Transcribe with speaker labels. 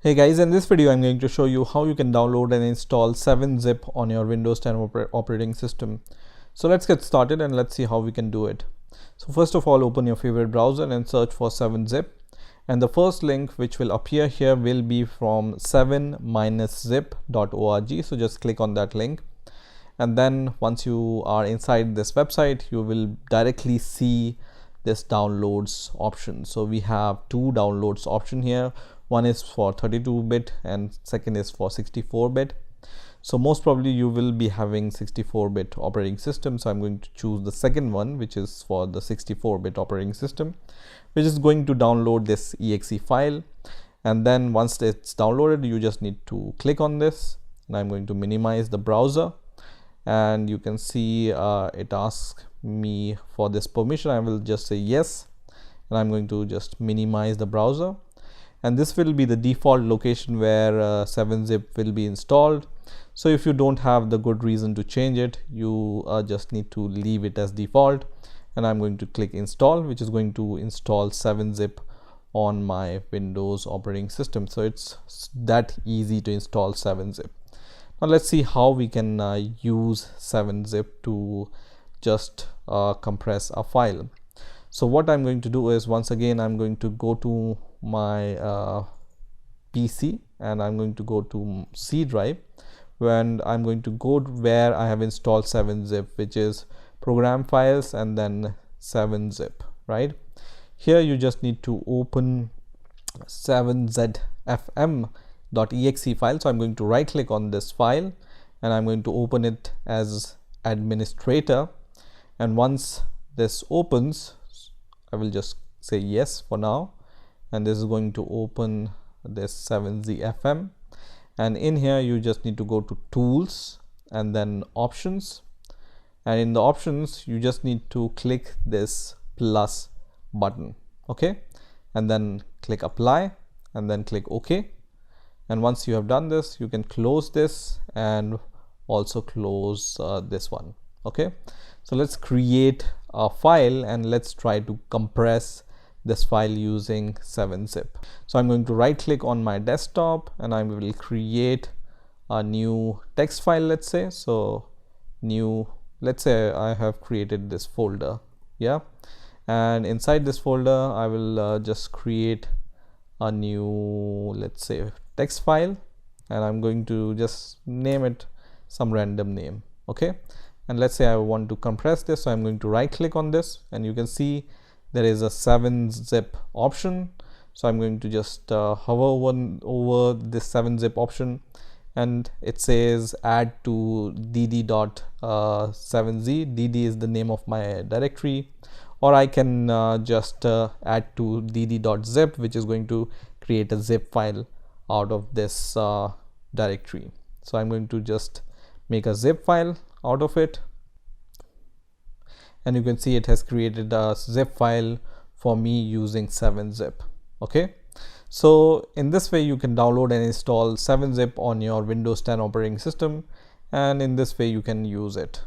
Speaker 1: Hey guys, in this video I'm going to show you how you can download and install 7-zip on your Windows 10 operating system. So let's get started and let's see how we can do it. So first of all, open your favorite browser and search for 7-zip, and the first link which will appear here will be from 7-zip.org. so just click on that link, and then once you are inside this website you will directly see this downloads option. So we have two downloads option here. One is for 32-bit and second is for 64-bit. So most probably you will be having 64-bit operating system, so I'm going to choose the second one, which is for the 64-bit operating system, which is going to download this exe file. And then once it's downloaded, you just need to click on this, and I'm going to minimize the browser, and you can see it asks me for this permission. I will just say yes, and I'm going to just minimize the browser, and this will be the default location where 7-zip will be installed. So if you don't have the good reason to change it, you just need to leave it as default, and I'm going to click install, which is going to install 7-zip on my Windows operating system. So it's that easy to install 7-zip. Now let's see how we can use 7-zip to just compress a file. So what I'm going to do is, once again I'm going to go to my PC, and I'm going to go to C drive, when I'm going to go where I have installed 7-zip, which is program files and then 7-zip. right here you just need to open 7zfm.exe file. So I'm going to right click on this file, and I'm going to open it as administrator, and once this opens, I will just say yes for now, and this is going to open this 7zfm, and in here you just need to go to tools and then options, and in the options you just need to click this plus button, okay, and then click apply and then click OK. And once you have done this, you can close this and also close this one. Okay, so let's create a file and let's try to compress this file using 7-zip. So I'm going to right click on my desktop, and I will create a new text file, let's say. So new, let's say I have created this folder, yeah, and inside this folder I will just create a new, let's say, text file, and I'm going to just name it some random name. Okay, and let's say I want to compress this, so I'm going to right click on this, and you can see there is a 7-zip option. So I'm going to just hover over this 7-zip option, and it says add to dd.7z. dd is the name of my directory, or I can just add to dd.zip, which is going to create a zip file out of this directory. So I'm going to just make a zip file out of it, and you can see it has created a zip file for me using 7-zip. Okay, so in this way you can download and install 7-zip on your Windows 10 operating system, and in this way you can use it.